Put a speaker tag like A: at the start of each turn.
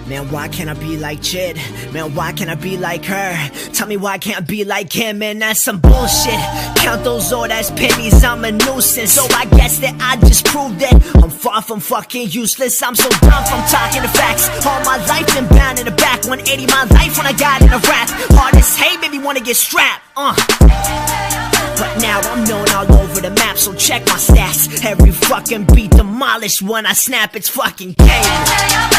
A: Man, why can't I be like Chid? Man, why can't I be like her? Tell me why can't I be like him? Man, that's some bullshit. Count those old ass pennies, I'm a nuisance. So I guess that I just proved that I'm far from fucking useless. I'm so dumb from talking the facts. All my life been bound in the back. 180 my life when I got in a rap. Hard as hey, baby, wanna get strapped. But now I'm known all over the map, so check my stats. Every fucking beat demolished when I snap, it's fucking game.